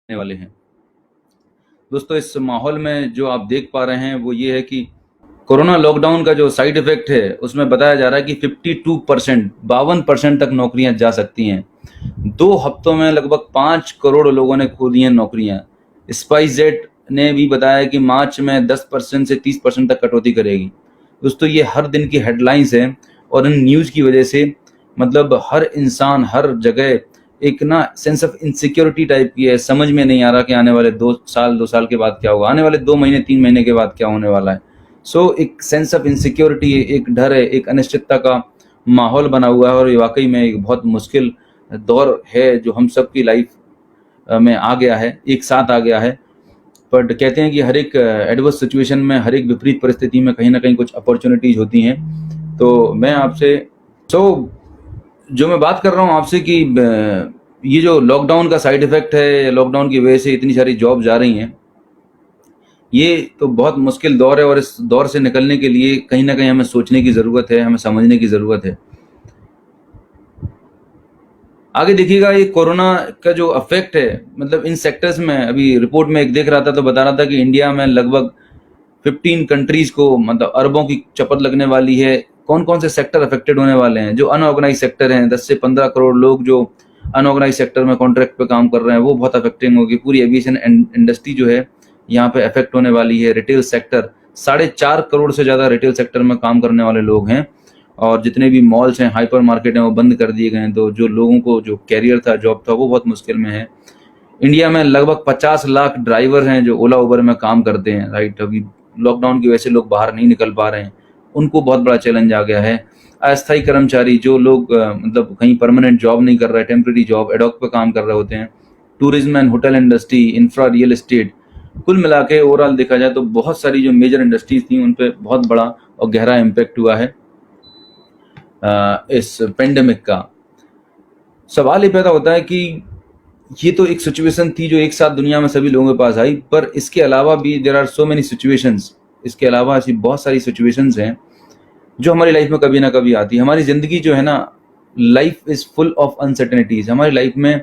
करने वाले हैं। दोस्तों, इस माहौल में जो आप देख पा रहे हैं वो ये है कि कोरोना लॉकडाउन का जो साइड इफेक्ट है उसमें बताया जा रहा है कि 52% 52% तक नौकरियां जा सकती हैं। 2 हफ्तों में लगभग 5 करोड़ लोगों ने खो दी हैं नौकरियां। स्पाइसजेट ने भी बताया कि मार्च में 10% से 30% तक कटौती करेगी। दोस्तों, ये हर दिन की हेडलाइंस हैं और इन न्यूज़ की वजह से मतलब हर इंसान हर जगह एक ना सेंस ऑफ इनसिक्योरिटी टाइप की है। समझ में नहीं आ रहा कि आने वाले 2 साल के बाद क्या होगा, आने वाले 2 महीने 3 महीने के बाद क्या होने वाला है। एक सेंस ऑफ इनसिक्योरिटी, एक डर है, एक अनिश्चितता का माहौल बना हुआ है और ये वाकई में एक बहुत मुश्किल दौर है जो हम सब की लाइफ में आ गया है, एक साथ आ गया है। बट कहते हैं कि हर एक एडवर्स सिचुएशन में, हर एक विपरीत परिस्थिति में कहीं ना कहीं कुछ अपॉर्चुनिटीज होती हैं। तो मैं आपसे सो जो मैं बात कर रहा हूँ आपसे कि ये जो लॉकडाउन का साइड इफेक्ट है, लॉकडाउन की वजह से इतनी सारी जॉब जा रही हैं, ये तो बहुत मुश्किल दौर है और इस दौर से निकलने के लिए कहीं ना कहीं हमें सोचने की ज़रूरत है, हमें समझने की ज़रूरत है। आगे देखिएगा, ये कोरोना का जो अफेक्ट है मतलब इन सेक्टर्स में, अभी रिपोर्ट में एक देख रहा था तो बता रहा था कि इंडिया में लगभग 15 कंट्रीज को मतलब अरबों की चपत लगने वाली है। कौन कौन से सेक्टर अफेक्टेड होने वाले हैं? जो अनऑर्गेनाइज सेक्टर हैं, 10 से 15 करोड़ लोग जो अनऑर्गेनाइज सेक्टर में कॉन्ट्रैक्ट पे काम कर रहे हैं, वो बहुत अफेक्टिंग होगी। पूरी एविएशन इंडस्ट्री जो है यहाँ पे अफेक्ट होने वाली है। रिटेल सेक्टर, 4.5 करोड़ से ज़्यादा रिटेल सेक्टर में काम करने वाले लोग हैं और जितने भी मॉल्स हैं, हाइपर मार्केट हैं, वो बंद कर दिए गए हैं। तो जो लोगों को जो कैरियर था, जॉब था, वो बहुत मुश्किल में है। इंडिया में लगभग 50 लाख ड्राइवर हैं जो ओला उबर में काम करते हैं, राइट। अभी लॉकडाउन की वजह से लोग बाहर नहीं निकल पा रहे हैं, उनको बहुत बड़ा चैलेंज आ गया है। अस्थायी कर्मचारी, जो लोग मतलब कहीं परमानेंट जॉब नहीं कर रहे, टेम्प्रेरी जॉब, एडॉक पे काम कर रहे होते हैं। Tourism and hotel industry, infra, real estate, कुल मिला के ओवरऑल देखा जाए तो बहुत सारी जो मेजर इंडस्ट्रीज थी उन पर बहुत बड़ा और गहरा इम्पेक्ट हुआ है इस पेंडेमिक का। सवाल ये पैदा होता है कि ये तो एक सिचुएशन थी जो एक साथ दुनिया में सभी लोगों के पास आई, पर इसके अलावा भी there are so many situations. इसके अलावा ऐसी बहुत सारी सिचुएशंस हैं जो हमारी लाइफ में कभी ना कभी आती है। हमारी ज़िंदगी जो है ना, life is full of uncertainties. हमारी लाइफ में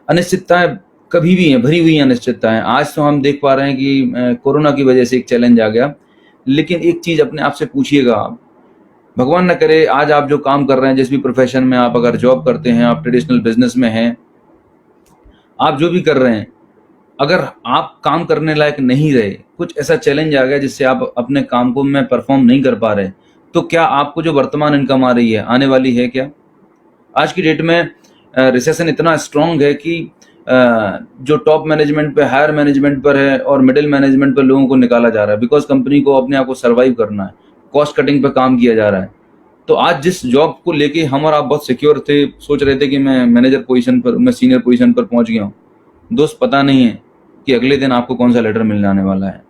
अनिश्चितताएं कभी भी हैं, भरी हुई अनिश्चितताएं। आज तो हम देख पा रहे हैं कि कोरोना की वजह से एक चैलेंज आ गया, लेकिन एक चीज़ अपने आप से पूछिएगा आप, भगवान न करे आज आप जो काम कर रहे हैं, जिस भी प्रोफेशन में आप अगर जॉब करते हैं, आप ट्रेडिशनल बिजनेस में हैं, आप जो भी कर रहे हैं, अगर आप काम करने लायक नहीं रहे, कुछ ऐसा चैलेंज आ गया जिससे आप अपने काम को में परफॉर्म नहीं कर पा रहे, तो क्या आपको जो वर्तमान इनकम आ रही है, आने वाली है क्या? आज की डेट में रिसेशन इतना स्ट्रांग है कि जो टॉप मैनेजमेंट पे, हायर मैनेजमेंट पर है और मिडिल मैनेजमेंट पर लोगों को निकाला जा रहा है, बिकॉज कंपनी को अपने आप को सर्वाइव करना है। कॉस्ट कटिंग पे काम किया जा रहा है। तो आज जिस जॉब को लेके हम और आप बहुत सिक्योर थे, सोच रहे थे कि मैं मैनेजर पोजीशन पर, मैं सीनियर पोजीशन पर पहुंच गया हूँ, दोस्त पता नहीं है कि अगले दिन आपको कौन सा लेटर मिलने आने वाला है।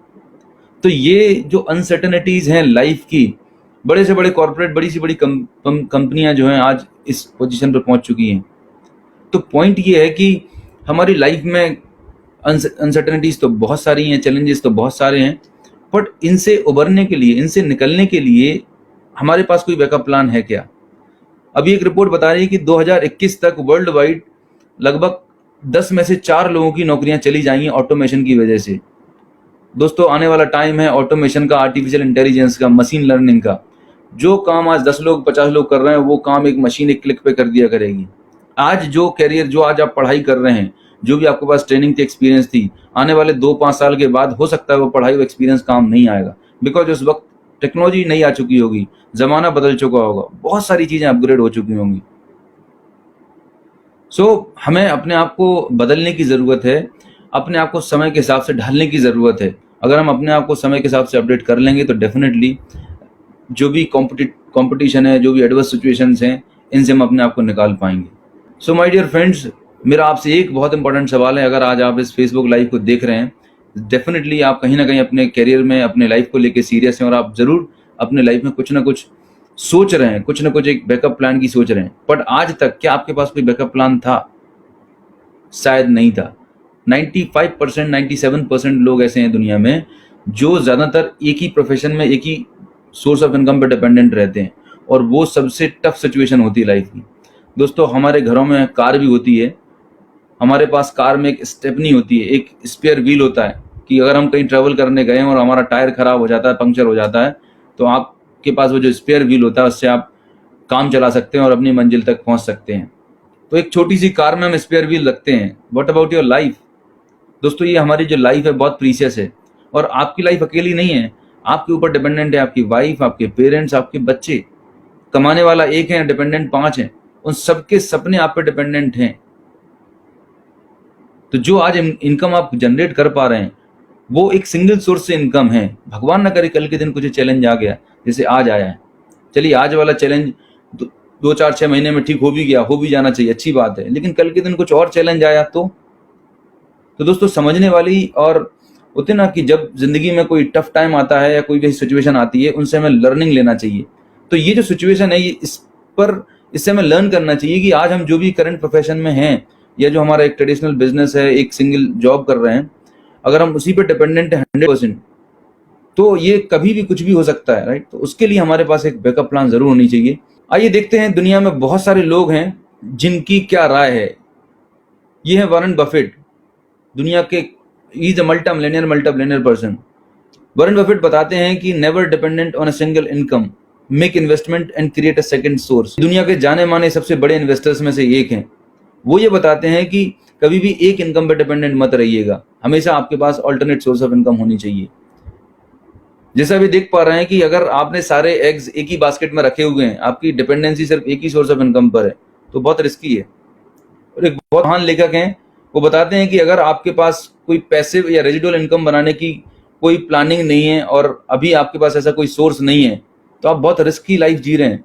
तो ये जो अनसर्टेनिटीज हैं लाइफ की, बड़े से बड़े कॉर्पोरेट, बड़ी से बड़ी कंपनियां जो हैं आज इस पोजीशन पर पहुंच चुकी हैं। तो पॉइंट ये है कि हमारी लाइफ में अनसर्टेनिटीज तो बहुत सारी हैं, चैलेंजेस तो बहुत सारे हैं, बट इनसे उबरने के लिए, इनसे निकलने के लिए हमारे पास कोई बैकअप प्लान है क्या? अभी एक रिपोर्ट बता रही है कि 2021 तक वर्ल्ड वाइड लगभग 10 में से 4 लोगों की नौकरियां चली जाएंगी ऑटोमेशन की वजह से। दोस्तों, आने वाला टाइम है ऑटोमेशन का, आर्टिफिशियल इंटेलिजेंस का, मशीन लर्निंग का। जो काम आज 10 लोग 50 लोग कर रहे हैं, वो काम एक मशीन एक क्लिक पे कर दिया करेगी। आज जो कैरियर, जो आज आप पढ़ाई कर रहे हैं, जो भी आपके पास ट्रेनिंग थी, एक्सपीरियंस थी, आने वाले 2-5 साल के बाद हो सकता है वो पढ़ाई और एक्सपीरियंस काम नहीं आएगा, बिकॉज उस वक्त टेक्नोलॉजी नहीं आ चुकी होगी, ज़माना बदल चुका होगा, बहुत सारी चीज़ें अपग्रेड हो चुकी होंगी। हमें अपने आप को बदलने की ज़रूरत है, अपने आप को समय के हिसाब से ढालने की ज़रूरत है। अगर हम अपने आप को समय के हिसाब से अपडेट कर लेंगे तो डेफिनेटली जो भी कंपटीशन है, जो भी एडवर्स सिचुएशंस हैं, इनसे हम अपने आप को निकाल पाएंगे। सो माय डियर फ्रेंड्स, मेरा आपसे एक बहुत इंपॉर्टेंट सवाल है। अगर आज आप इस फेसबुक लाइव को देख रहे हैं, डेफिनेटली आप कहीं ना कहीं अपने करियर में, अपने लाइफ को लेके सीरियस हैं और आप ज़रूर अपने लाइफ में कुछ ना कुछ सोच रहे हैं, कुछ ना कुछ एक बैकअप प्लान की सोच रहे हैं। बट आज तक क्या आपके पास कोई बैकअप प्लान था? शायद नहीं था। 95%, 97% लोग ऐसे हैं दुनिया में जो ज़्यादातर एक ही प्रोफेशन में, एक ही सोर्स ऑफ इनकम पर डिपेंडेंट रहते हैं, और वो सबसे टफ सिचुएशन होती है लाइफ की। दोस्तों, हमारे घरों में कार भी होती है, हमारे पास कार में एक स्टेपनी होती है, एक स्पेयर व्हील होता है कि अगर हम कहीं ट्रैवल करने गए और हमारा टायर खराब हो जाता है, पंक्चर हो जाता है, तो आपके पास वो जो स्पेयर व्हील होता है उससे आप काम चला सकते हैं और अपनी मंजिल तक पहुंच सकते हैं। तो एक छोटी सी कार में हम स्पेयर व्हील रखते हैं। What about your life? दोस्तों, ये हमारी जो लाइफ है बहुत प्रीशियस है, और आपकी लाइफ अकेली नहीं है, आपके ऊपर डिपेंडेंट है आपकी वाइफ, आपके पेरेंट्स, आपके बच्चे। कमाने वाला एक है, डिपेंडेंट 5 हैं, उन सबके सपने आप पे डिपेंडेंट हैं। तो जो आज इनकम आप जनरेट कर पा रहे हैं वो एक सिंगल सोर्स से इनकम है। भगवान ना करे कल के दिन कुछ चैलेंज आ गया जैसे आज आया है, चलिए आज वाला चैलेंज 2-4-6 महीने में ठीक हो भी गया, हो भी जाना चाहिए, अच्छी बात है, लेकिन कल के दिन कुछ और चैलेंज आया तो दोस्तों समझने वाली और होते ना कि जब जिंदगी में कोई टफ टाइम आता है या कोई भी सिचुएशन आती है, उनसे हमें लर्निंग लेना चाहिए। तो ये जो सिचुएशन है, ये इससे हमें लर्न करना चाहिए कि आज हम जो भी करंट प्रोफेशन में हैं या जो हमारा एक ट्रेडिशनल बिजनेस है, एक सिंगल जॉब कर रहे हैं, अगर हम उसी पे डिपेंडेंट है 100%, तो ये कभी भी कुछ भी हो सकता है, राइट? तो उसके लिए हमारे पास एक बैकअप प्लान जरूर होनी चाहिए। आइए देखते हैं दुनिया में बहुत सारे लोग हैं जिनकी क्या राय है। ये है वॉरेन बफेट, दुनिया के is a multi-billionaire person. Warren Buffett बताते हैं कि never dependent on a single income, make investment and create a second source. दुनिया के जाने माने सबसे बड़े इन्वेस्टर्स में से एक हैं। वो ये बताते हैं कि कभी भी एक इनकम पर डिपेंडेंट मत रहिएगा, हमेशा आपके पास ऑल्टरनेट सोर्स ऑफ इनकम होनी चाहिए। जैसा अभी देख पा रहे हैं कि अगर आपने सारे एग्स एक ही बास्केट में रखे हुए हैं, आपकी डिपेंडेंसी सिर्फ एक ही सोर्स ऑफ इनकम पर है, तो बहुत रिस्की है। और एक बहुत महान लेखक हैं, वो बताते हैं कि अगर आपके पास कोई पैसिव या रेजिडुअल इनकम बनाने की कोई प्लानिंग नहीं है और अभी आपके पास ऐसा कोई सोर्स नहीं है, तो आप बहुत रिस्की लाइफ जी रहे हैं।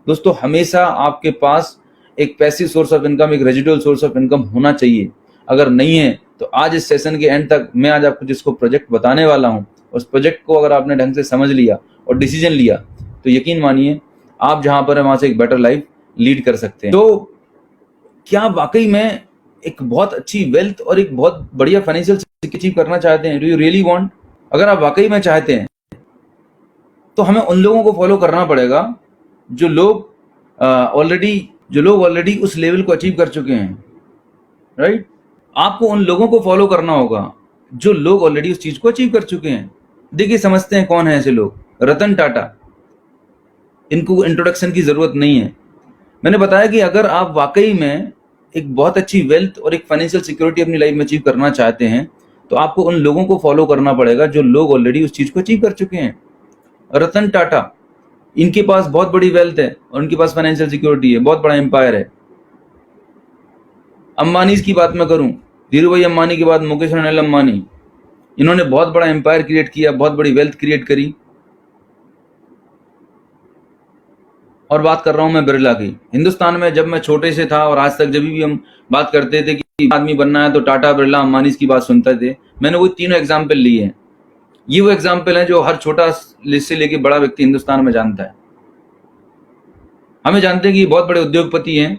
दोस्तों, हमेशा आपके पास एक पैसिव सोर्स ऑफ इनकम, एक रेजिडुअल सोर्स ऑफ इनकम होना चाहिए। अगर नहीं है तो आज इस सेशन के एंड तक मैं आज आपको जिसको प्रोजेक्ट बताने वाला हूं, उस प्रोजेक्ट को अगर आपने ढंग से समझ लिया और डिसीजन लिया, तो यकीन मानिए आप जहां पर है वहां से एक बेटर लाइफ लीड कर सकते हैं। तो क्या वाकई में एक बहुत अच्छी वेल्थ और एक बहुत बढ़िया फाइनेंशियल अचीव करना चाहते हैं? Do you really want? अगर आप वाकई में चाहते हैं तो हमें उन लोगों को फॉलो करना पड़ेगा जो लोग ऑलरेडी उस लेवल को अचीव कर चुके हैं, राइट? आपको उन लोगों को फॉलो करना होगा जो लोग ऑलरेडी उस चीज को अचीव कर चुके हैं। देखिए, समझते हैं कौन है ऐसे लोग। रतन टाटा, इनको इंट्रोडक्शन की जरूरत नहीं है। मैंने बताया कि अगर आप वाकई में एक बहुत अच्छी वेल्थ और एक फाइनेंशियल सिक्योरिटी अपनी लाइफ में अचीव करना चाहते हैं, तो आपको उन लोगों को फॉलो करना पड़ेगा जो लोग ऑलरेडी उस चीज को अचीव कर चुके हैं। रतन टाटा, इनके पास बहुत बड़ी वेल्थ है और उनके पास फाइनेंशियल सिक्योरिटी है, बहुत बड़ा एम्पायर है। अंबानी की बात मैं करूं, धीरू भाई अंबानी के बाद मुकेश और अनिल अंबानी, इन्होंने बहुत बड़ा एम्पायर क्रिएट किया, बहुत बड़ी वेल्थ क्रिएट करी। और बात कर रहा हूं मैं बिरला की। हिंदुस्तान में जब मैं छोटे से था और आज तक जब भी हम बात करते थे कि आदमी बनना है तो टाटा, बिरला, अंबानी की बात सुनते थे। मैंने वो तीनों एग्जाम्पल लिए हैं। ये वो एग्जाम्पल है जो हर छोटा से लेके बड़ा व्यक्ति हिंदुस्तान में जानता है। हमें जानते हैं कि बहुत बड़े उद्योगपति हैं,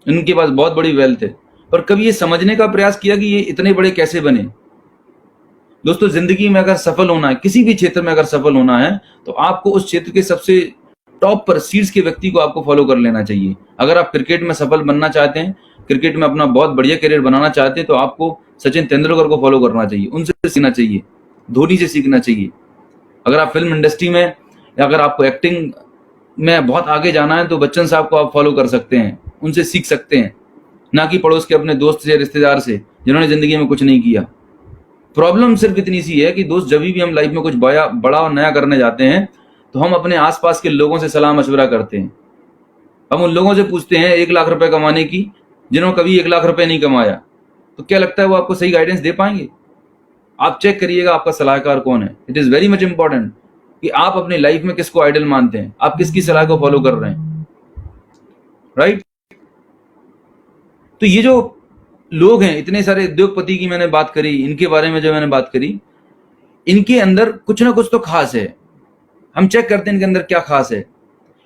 इनके पास बहुत बड़ी वेल्थ है, पर कभी ये समझने का प्रयास किया कि ये इतने बड़े कैसे बने? दोस्तों, जिंदगी में अगर सफल होना है, किसी भी क्षेत्र में अगर सफल होना है, तो आपको उस क्षेत्र के सबसे टॉप पर शीर्ष के व्यक्ति को आपको फॉलो कर लेना चाहिए। अगर आप क्रिकेट में सफल बनना चाहते हैं, क्रिकेट में अपना बहुत बढ़िया करियर बनाना चाहते हैं, तो आपको सचिन तेंदुलकर को फॉलो करना चाहिए, उनसे सीखना चाहिए, धोनी से सीखना चाहिए। अगर आप फिल्म इंडस्ट्री में या अगर आपको एक्टिंग में बहुत आगे जाना है, तो बच्चन साहब को आप फॉलो कर सकते हैं, उनसे सीख सकते हैं, ना कि पड़ोस के अपने दोस्त से, रिश्तेदार से, जिन्होंने जिंदगी में कुछ नहीं किया। प्रॉब्लम सिर्फ इतनी सी है कि दोस्त, जब भी हम लाइफ में कुछ बड़ा और नया करने जाते हैं, तो हम अपने आसपास के लोगों से सलाह मशवरा करते हैं। हम उन लोगों से पूछते हैं 1 लाख रुपए कमाने की, जिन्होंने कभी 1 लाख रुपए नहीं कमाया, तो क्या लगता है वो आपको सही गाइडेंस दे पाएंगे? आप चेक करिएगा आपका सलाहकार कौन है। It is very much important कि आप अपनी लाइफ में किसको आइडल मानते हैं, आप किसकी सलाह को फॉलो कर रहे हैं, राइट? तो ये जो लोग हैं, इतने सारे उद्योगपति की मैंने बात करी, इनके बारे में जो मैंने बात करी, इनके अंदर कुछ ना कुछ तो खास है। हम चेक करते हैं इनके अंदर क्या खास है।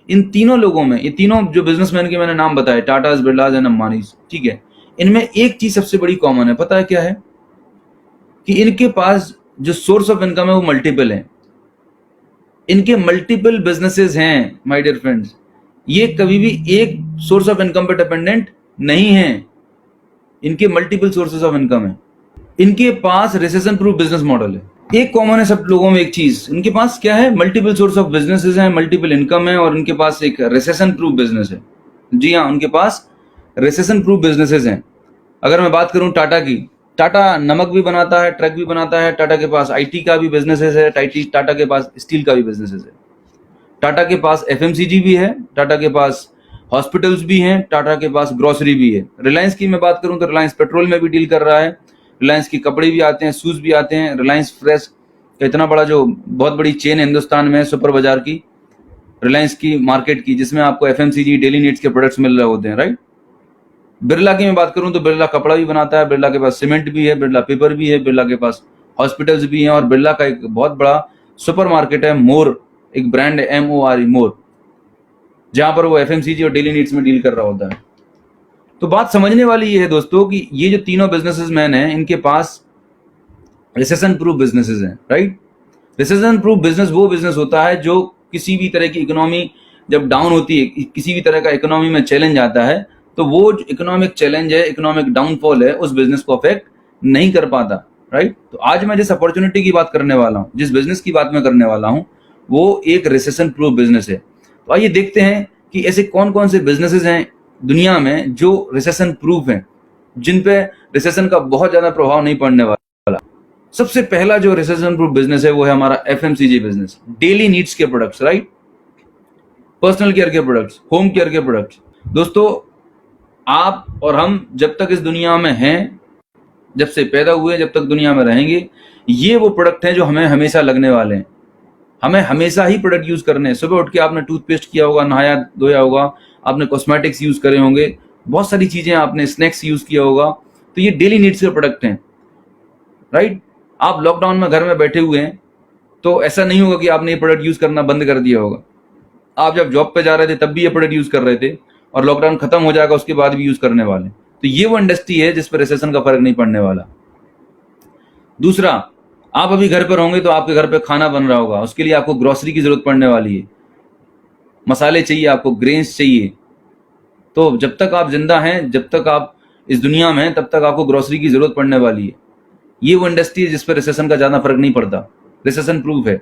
इन तीनों लोगों में, ये तीनों जो बिजनेसमैन के मैंने नाम बताए, टाटास, बिरलास एंड अंबानीज, ठीक है, इनमें एक चीज सबसे बड़ी कॉमन है। पता है क्या है? कि इनके पास जो सोर्स ऑफ इनकम है वो मल्टीपल है। इनके मल्टीपल बिजनेसेस हैं माय डियर फ्रेंड्स। ये कभी भी एक सोर्स ऑफ इनकम पर डिपेंडेंट नहीं है। इनके मल्टीपल सोर्सेज ऑफ इनकम है, इनके पास रिसेशन प्रूफ बिजनेस मॉडल है। एक कॉमन है सब लोगों में एक चीज, इनके पास क्या है, मल्टीपल सोर्स ऑफ बिजनेसेस हैं, मल्टीपल इनकम है, और इनके पास एक रिसेशन प्रूफ बिजनेस है। जी हाँ, उनके पास रिसेशन प्रूफ बिजनेसेस हैं। अगर मैं बात करूं टाटा की, टाटा नमक भी बनाता है, ट्रक भी बनाता है, टाटा के पास आईटी का भी बिजनेसेस है, टाटा के पास स्टील का भी बिजनेसेस है, टाटा के पास एफएमसीजी भी है, टाटा के पास हॉस्पिटल्स भी हैं, टाटा के पास ग्रोसरी भी है। रिलायंस की मैं बात करूं तो रिलायंस पेट्रोल में भी डील कर रहा है, रिलायंस की कपड़े भी आते हैं, शूज भी आते हैं। रिलायंस फ्रेश का इतना बड़ा जो बहुत बड़ी चेन है हिंदुस्तान में सुपर बाजार की, रिलायंस की मार्केट की, जिसमें आपको एफएमसीजी डेली नीड्स के प्रोडक्ट्स मिल रहे होते हैं, राइट। बिरला की मैं बात करूं तो बिरला कपड़ा भी बनाता है, बिरला के पास सीमेंट भी है, बिरला पेपर भी है, बिरला के पास हॉस्पिटल्स भी हैं, और बिरला का एक बहुत बड़ा सुपर मार्केट है मोर, एक ब्रांड है MORE मोर, जहां पर वो एफएमसीजी और डेली नीड्स में डील कर रहा होता है। तो बात समझने वाली ये है दोस्तों कि ये जो तीनों बिजनेसमैन हैं, इनके पास रिसेशन प्रूफ बिजनेसेस हैं, राइट। रिसेशन प्रूफ बिजनेस वो बिजनेस होता है जो किसी भी तरह की इकोनॉमी जब डाउन होती है, किसी भी तरह का इकोनॉमी में चैलेंज आता है, तो वो जो इकोनॉमिक चैलेंज है, इकोनॉमिक डाउनफॉल है, उस बिजनेस को अफेक्ट नहीं कर पाता, राइट। तो आज मैं जिस अपॉर्चुनिटी की बात करने वाला हूँ, जिस बिजनेस की बात मैं करने वाला हूँ, वो एक रिसेशन प्रूफ बिजनेस है। तो आइए देखते हैं कि ऐसे कौन कौन से बिजनेसेस हैं दुनिया में जो रिसेशन प्रूफ हैं, जिन पे रिसेशन का बहुत ज्यादा प्रभाव नहीं पड़ने वाला। सबसे पहला जो रिसेशन प्रूफ बिजनेस है वो है हमारा एफएमसीजी बिजनेस, डेली नीड्स के प्रोडक्ट्स, राइट, पर्सनल केयर के प्रोडक्ट्स, होम केयर के प्रोडक्ट्स। दोस्तों, आप और हम जब तक इस दुनिया में हैं, जब से पैदा हुए जब तक दुनिया में रहेंगे, ये वो प्रोडक्ट हैं जो हमें हमेशा लगने वाले हैं। हमें हमेशा ही प्रोडक्ट यूज करने हैं। सुबह उठ के आपने टूथपेस्ट किया होगा, नहाया धोया होगा, आपने कॉस्मेटिक्स यूज करे होंगे, बहुत सारी चीजें, आपने स्नैक्स यूज किया होगा, तो ये डेली नीड्स के प्रोडक्ट हैं, राइट। आप लॉकडाउन में घर में बैठे हुए हैं, तो ऐसा नहीं होगा कि आपने ये प्रोडक्ट यूज करना बंद कर दिया होगा। आप जब जॉब पे जा रहे थे तब भी ये प्रोडक्ट यूज कर रहे थे, और लॉकडाउन खत्म हो जाएगा उसके बाद भी यूज करने वाले। तो ये वो इंडस्ट्री है जिस पर रिसेशन का फर्क नहीं पड़ने वाला। दूसरा, आप अभी घर पर होंगे तो आपके घर पे खाना बन रहा होगा, उसके लिए आपको ग्रोसरी की जरूरत पड़ने वाली है, मसाले चाहिए आपको, ग्रेन्स चाहिए। तो जब तक आप जिंदा हैं, जब तक आप इस दुनिया में हैं, तब तक आपको ग्रोसरी की जरूरत पड़ने वाली है। ये वो इंडस्ट्री है जिस पर रिसेशन का ज्यादा फर्क नहीं पड़ता, रिसेशन प्रूफ है।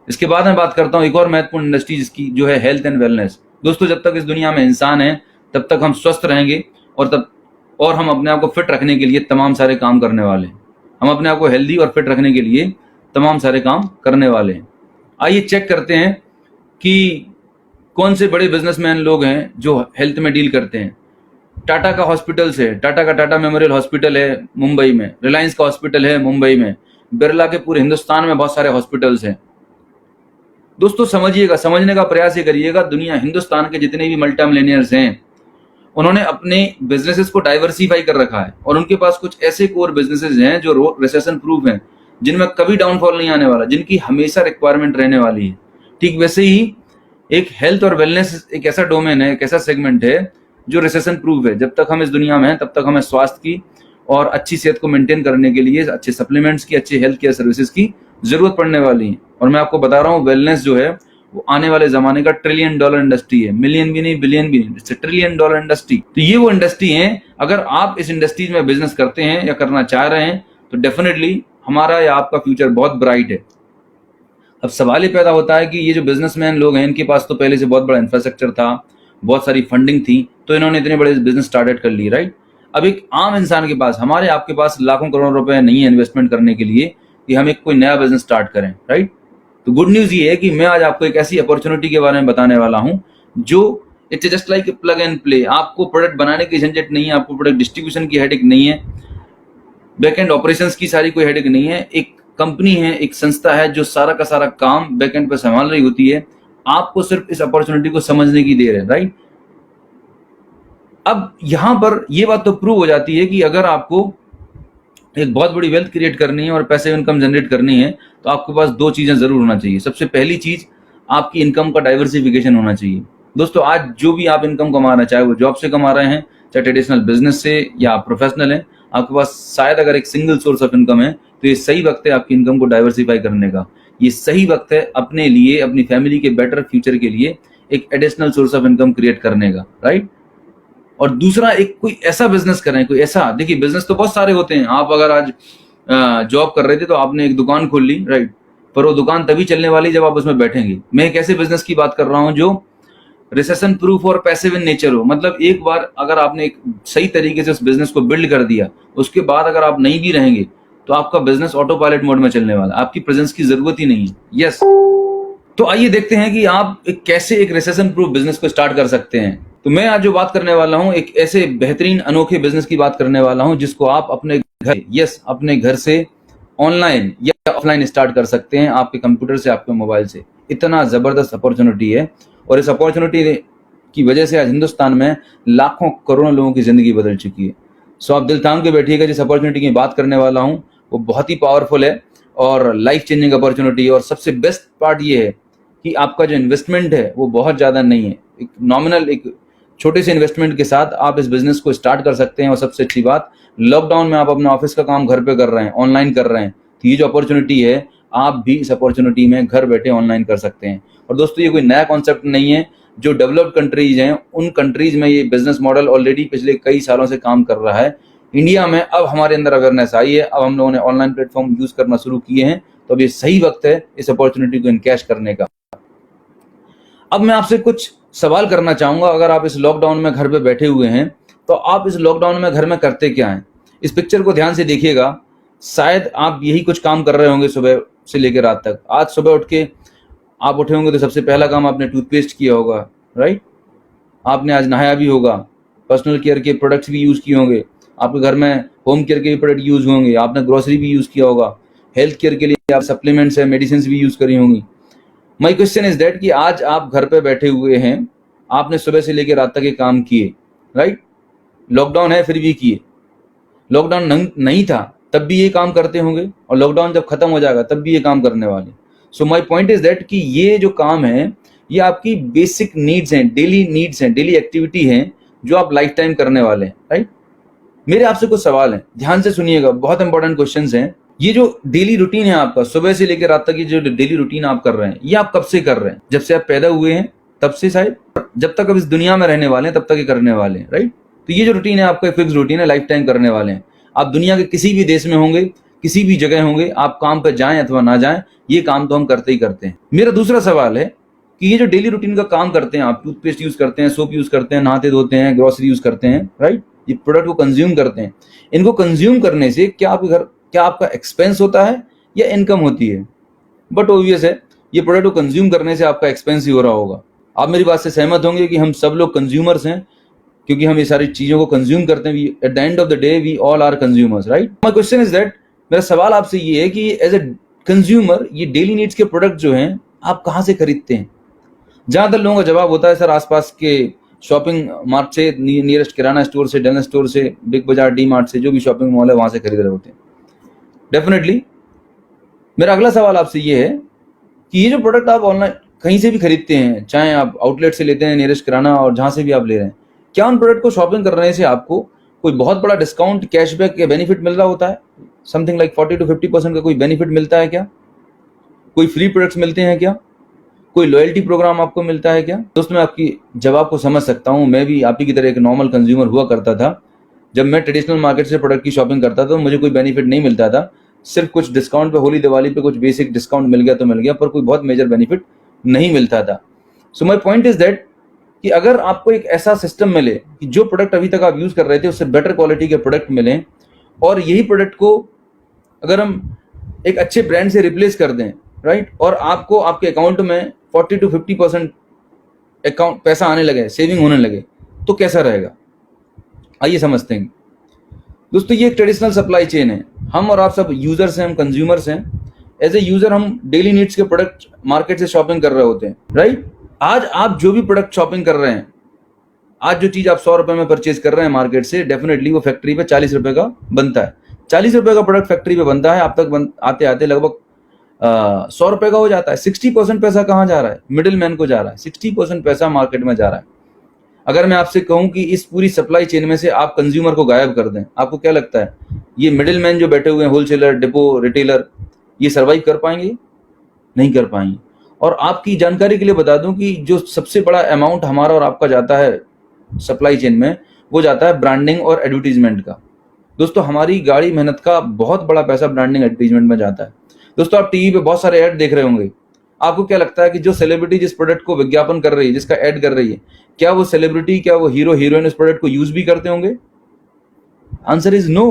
इसके बाद मैं बात करता हूँ एक और महत्वपूर्ण इंडस्ट्री जिसकी जो है हेल्थ एंड वेलनेस। दोस्तों, जब तक इस दुनिया में इंसान है तब तक हम स्वस्थ रहेंगे, और हम अपने आप को फिट रखने के लिए तमाम सारे काम करने वाले हैं। हम अपने आप को हेल्दी और फिट रखने के लिए तमाम सारे काम करने वाले हैं। आइए चेक करते हैं कि कौन से बड़े बिजनेसमैन लोग हैं जो हेल्थ में डील करते हैं। टाटा का हॉस्पिटल्स है, टाटा का टाटा मेमोरियल हॉस्पिटल है मुंबई में, रिलायंस का हॉस्पिटल है मुंबई में, बिरला के पूरे हिंदुस्तान में बहुत सारे हॉस्पिटल्स हैं। दोस्तों समझिएगा, समझने का प्रयास ये करिएगा, दुनिया हिंदुस्तान के जितने भी मल्टी मिलियनियर्स हैं, उन्होंने अपने बिजनेसेस को डाइवर्सिफाई कर रखा है, और उनके पास कुछ ऐसे कोर बिजनेसेस हैं जो रिसेशन प्रूफ हैं, जिनमें कभी डाउनफॉल नहीं आने वाला, जिनकी हमेशा रिक्वायरमेंट रहने वाली है। ठीक वैसे ही एक हेल्थ और वेलनेस एक ऐसा डोमेन है, एक ऐसा सेगमेंट है जो रिसेशन प्रूफ है। जब तक हम इस दुनिया में हैं तब तक हमें स्वास्थ्य की और अच्छी सेहत को मेंटेन करने के लिए अच्छे सप्लीमेंट्स की, अच्छी हेल्थ केयर सर्विसेज की जरूरत पड़ने वाली है। और मैं आपको बता रहा हूँ, वेलनेस जो है वो आने वाले जमाने का $1 ट्रिलियन इंडस्ट्री है, मिलियन भी नहीं, बिलियन भी नहीं, इट्स $1 ट्रिलियन इंडस्ट्री। तो ये वो इंडस्ट्री है, अगर आप इस इंडस्ट्रीज में बिजनेस करते हैं या करना चाह रहे हैं तो डेफिनेटली हमारा या आपका फ्यूचर बहुत ब्राइट है। अब सवाल ये पैदा होता है कि ये जो बिजनेसमैन लोग हैं, इनके पास तो पहले से बहुत बड़ा इंफ्रास्ट्रक्चर था, बहुत सारी फंडिंग थी, तो इन्होंने इतने बड़े बिजनेस स्टार्टेड कर लिए, राइट। अब एक आम इंसान के पास, हमारे आपके पास लाखों करोड़ों रुपए नहीं है इन्वेस्टमेंट करने के लिए कि हम एक कोई नया बिजनेस स्टार्ट करें, राइट। तो गुड न्यूज ये है कि मैं आज आपको एक ऐसी अपॉर्चुनिटी के बारे में बताने वाला हूं जो it's just like plug and play. आपको प्रोडक्ट बनाने की झंझट नहीं है, आपको प्रोडक्ट डिस्ट्रीब्यूशन की हेडेक नहीं है, बैकएंड ऑपरेशंस की सारी कोई हेडेक नहीं है। एक कंपनी है, एक संस्था है जो सारा का सारा काम बैकएंड पे संभाल रही होती है। आपको सिर्फ इस अपॉर्चुनिटी को समझने की देर है, राइट। अब यहां पर यह बात तो प्रूव हो जाती है कि अगर आपको एक बहुत बड़ी वेल्थ क्रिएट करनी है और पैसे इनकम जनरेट करनी है तो आपके पास दो चीजें जरूर होना चाहिए। सबसे पहली चीज, आपकी इनकम का डाइवर्सिफिकेशन होना चाहिए। दोस्तों, आज जो भी आप इनकम कमा रहे हैं, चाहे वो जॉब से कमा रहे हैं, चाहे ट्रेडिशनल बिजनेस से या प्रोफेशनल है, आपके पास शायद अगर एक सिंगल सोर्स ऑफ इनकम है तो ये सही वक्त है आपकी इनकम को डाइवर्सिफाई करने का। ये सही वक्त है अपने लिए, अपनी फैमिली के बेटर फ्यूचर के लिए एक additional source of income create करने का, राइट। और दूसरा एक कोई ऐसा बिजनेस करें, कोई ऐसा, देखिए बिजनेस तो बहुत सारे होते हैं। आप अगर आज जॉब कर रहे थे तो आपने एक दुकान खोल ली, राइट, पर वो दुकान तभी चलने वाली जब आप उसमें बैठेंगे। मैं एक ऐसे बिजनेस की बात कर रहा हूँ जो रिसेशन प्रूफ और पैसिव इन नेचर हो। मतलब एक बार अगर आपने एक सही तरीके से उस बिजनेस को बिल्ड कर दिया, उसके बाद अगर आप नहीं भी रहेंगे तो आपका बिजनेस ऑटो पायलट मोड में चलने वाला, आपकी प्रेजेंस की जरूरत ही नहीं है। यस, तो आइए देखते हैं कि आप कैसे एक रिसेशन प्रूफ बिजनेस को स्टार्ट कर सकते हैं। तो मैं आज जो बात करने वाला हूं, एक ऐसे बेहतरीन अनोखे बिजनेस की बात करने वाला हूं जिसको आप अपने घर, यस, अपने घर से ऑनलाइन या ऑफलाइन स्टार्ट कर सकते हैं, आपके कंप्यूटर से, आपके मोबाइल से। इतना जबरदस्त अपॉर्चुनिटी है और इस अपॉर्चुनिटी की वजह से आज हिंदुस्तान में लाखों करोड़ों लोगों की जिंदगी बदल चुकी है। सो आप दिल थाम के बैठिएगा, जिस अपॉर्चुनिटी की बात करने वाला हूं वो बहुत ही पावरफुल है और लाइफ चेंजिंग अपॉर्चुनिटी है। और सबसे बेस्ट पार्ट ये है कि आपका जो इन्वेस्टमेंट है वो बहुत ज़्यादा नहीं है। एक नॉमिनल, एक छोटे से इन्वेस्टमेंट के साथ आप इस बिजनेस को स्टार्ट कर सकते हैं। और सबसे अच्छी बात, लॉकडाउन में आप अपना ऑफिस का काम घर पे कर रहे हैं, ऑनलाइन कर रहे हैं, तो ये जो अपॉर्चुनिटी है आप भी इस अपॉर्चुनिटी में घर बैठे ऑनलाइन कर सकते हैं। और दोस्तों ये कोई नया कॉन्सेप्ट नहीं है, जो डेवलप्ड कंट्रीज हैं उन कंट्रीज में ये बिजनेस मॉडल ऑलरेडी पिछले कई सालों से काम कर रहा है। इंडिया में अब हमारे अंदर अवेयरनेस आई है, अब हम लोगों ने ऑनलाइन प्लेटफॉर्म यूज करना शुरू किए हैं, तो अब ये सही वक्त है इस अपॉर्चुनिटी को इनकैश करने का। अब मैं आपसे कुछ सवाल करना चाहूंगा। अगर आप इस लॉकडाउन में घर पे बैठे हुए हैं तो आप इस लॉकडाउन में घर में करते क्या हैं? इस पिक्चर को ध्यान से देखिएगा। शायद आप यही कुछ काम कर रहे होंगे सुबह से लेकर रात तक। आज सुबह उठ के आप उठे होंगे तो सबसे पहला काम आपने टूथपेस्ट किया होगा, राइट। आपने आज नहाया भी होगा, पर्सनल केयर के प्रोडक्ट्स भी यूज किए होंगे, आपके घर में होम केयर के भी प्रोडक्ट यूज होंगे, आपने ग्रोसरी भी यूज किया होगा, हेल्थ केयर के लिए आप सप्लीमेंट्स है, मेडिसिन भी यूज करी होंगी। माई क्वेश्चन इज दैट कि आज आप घर पे बैठे हुए हैं, आपने सुबह से लेकर रात तक ये काम किए, राइट। लॉकडाउन है फिर भी किए। लॉकडाउन नहीं था तब भी ये काम करते होंगे, और लॉकडाउन जब खत्म हो जाएगा तब भी ये काम करने वाले। सो माई पॉइंट इज दैट कि ये जो काम है ये आपकी बेसिक नीड्स हैं, डेली नीड्स हैं, डेली एक्टिविटी हैं जो आप लाइफ टाइम करने वाले हैं, राइट। मेरे आपसे कुछ सवाल हैं, ध्यान से सुनिएगा, बहुत इंपॉर्टेंट क्वेश्चंस हैं। ये जो डेली रूटीन है आपका सुबह से लेकर रात तक, ये जो डेली रूटीन आप कर रहे हैं, ये आप कब से कर रहे हैं? जब से आप पैदा हुए हैं तब से, शायद जब तक आप इस दुनिया में रहने वाले हैं तब तक ये करने वाले हैं, राइट। तो ये जो रूटीन है आपका फिक्स रूटीन है, लाइफ टाइम करने वाले हैं। आप दुनिया के किसी भी देश में होंगे, किसी भी जगह होंगे, आप काम पर जाएं अथवा ना जाएं, ये काम तो हम करते ही करते हैं। मेरा दूसरा सवाल है कि ये जो डेली रूटीन का काम करते हैं आप, टूथपेस्ट यूज करते हैं, सोप यूज करते हैं, नहाते धोते हैं, ग्रोसरी यूज करते हैं, राइट, ये प्रोडक्ट को कंज्यूम करते हैं, इनको कंज्यूम करने से क्या आपका एक्सपेंस होता है या इनकम होती है? बट ऑब्वियस है, ये प्रोडक्ट को कंज्यूम करने से आपका एक्सपेंस ही हो रहा होगा। आप मेरी बात से सहमत होंगे कि हम सब लोग कंज्यूमर्स हैं, क्योंकि हम ये सारी चीजों को कंज्यूम करते हैं। At the end of the day we all are consumers, right. My question is that, मेरा सवाल आपसे ये है कि एज ए कंज्यूमर ये डेली नीड्स के प्रोडक्ट जो हैं आप कहाँ से खरीदते हैं? ज्यादातर लोगों का जवाब होता है सर आसपास के शॉपिंग मार्ट से, नियरेस्ट किराना स्टोर से, जनरल स्टोर से, बिग बाजार, डी मार्ट से, जो भी शॉपिंग मॉल है वहां से खरीद रहे होते हैं। डेफिनेटली मेरा अगला सवाल आपसे ये है कि ये जो प्रोडक्ट आप ऑनलाइन कहीं से भी खरीदते हैं, चाहे आप आउटलेट से लेते हैं, नियरेस्ट किराना, और जहां से भी आप ले रहे हैं, क्या उन प्रोडक्ट को शॉपिंग करने से आपको कोई बहुत बड़ा डिस्काउंट, कैशबैक या बेनिफिट मिल रहा होता है? समथिंग लाइक 40 to 50% का कोई बेनिफिट मिलता है क्या? कोई फ्री प्रोडक्ट्स मिलते हैं क्या? कोई लॉयल्टी प्रोग्राम आपको मिलता है क्या? दोस्त मैं आपकी जवाब को समझ सकता हूँ। मैं भी आप ही की तरह एक नॉर्मल कंज्यूमर हुआ करता था। जब मैं ट्रेडिशनल मार्केट से प्रोडक्ट की शॉपिंग करता था तो मुझे कोई बेनिफिट नहीं मिलता था। सिर्फ कुछ डिस्काउंट पे, होली दिवाली पे कुछ बेसिक डिस्काउंट मिल गया तो मिल गया, पर कोई बहुत मेजर बेनिफिट नहीं मिलता था। सो माई पॉइंट इज दैट कि अगर आपको एक ऐसा सिस्टम मिले कि जो प्रोडक्ट अभी तक आप यूज कर रहे थे उससे बेटर क्वालिटी के प्रोडक्ट मिलें, और यही प्रोडक्ट को अगर हम एक अच्छे ब्रांड से रिप्लेस कर दें, राइट, और आपको आपके अकाउंट में 40 to 50% अकाउंट पैसा आने लगे, सेविंग होने लगे, तो कैसा रहेगा? आइए समझते हैं। दोस्तों ये एक ट्रेडिशनल सप्लाई चेन है। हम और आप सब यूजर्स हैं, हम कंज्यूमर्स हैं। एज ए यूजर हम डेली नीड्स के प्रोडक्ट मार्केट से शॉपिंग कर रहे होते हैं, राइट। आज आप जो भी प्रोडक्ट शॉपिंग कर रहे हैं, आज जो चीज आप 100 रुपए में परचेज कर रहे हैं मार्केट से, डेफिनेटली वो फैक्ट्री पे 40 रुपए का बनता है। 40 रुपए का प्रोडक्ट फैक्ट्री पे बनता है, आप तक आते आते लगभग 100 रुपए का हो जाता है। 60% पैसा कहाँ जा रहा है? मिडिल मैन को जा रहा है। 60% पैसा मार्केट में जा रहा है। अगर मैं आपसे कहूं कि इस पूरी सप्लाई चेन में से आप कंज्यूमर को गायब कर दें, आपको क्या लगता है ये मिडिल मैन जो बैठे हुए हैं, होलसेलर, डिपो, रिटेलर, ये सर्वाइव कर पाएंगे? नहीं कर पाएंगे। और आपकी जानकारी के लिए बता दूं कि जो सबसे बड़ा अमाउंट हमारा और आपका जाता है सप्लाई चेन में, वो जाता है ब्रांडिंग और एडवर्टीजमेंट का। दोस्तों हमारी गाड़ी मेहनत का बहुत बड़ा पैसा ब्रांडिंग एडवर्टीजमेंट में जाता है। दोस्तों आप टीवी पे बहुत सारे ऐड देख रहे होंगे, आपको क्या लगता है कि जो सेलिब्रिटी जिस प्रोडक्ट को विज्ञापन कर रही है, जिसका ऐड कर रही है, क्या वो सेलिब्रिटी, क्या वो हीरो हीरोइन उस प्रोडक्ट को यूज भी करते होंगे? Answer is no.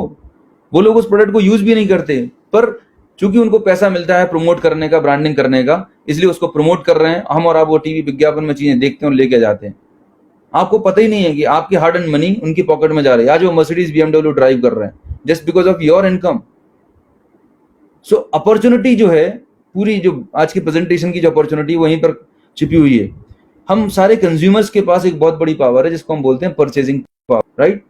वो लोग उस प्रोडक्ट को यूज भी नहीं करते, पर चूंकि उनको पैसा मिलता है प्रमोट करने का, ब्रांडिंग करने का, इसलिए उसको प्रमोट कर रहे हैं। हम और आप वो टीवी विज्ञापन में चीजें देखते हैं और लेके जाते हैं। आपको पता ही नहीं है कि आपकी हार्ड एंड मनी उनकी पॉकेट में जा रही है। आज वो मर्सिडीज बीएमडब्ल्यू ड्राइव कर रहे हैं just because of your income. So opportunity जो है, पूरी जो आज की प्रेजेंटेशन की जो अपॉर्चुनिटी वहीं पर छिपी हुई है। हम सारे कंज्यूमर्स के पास एक बहुत बड़ी पावर है जिसको हम बोलते हैं परचेजिंग पावर, राइट?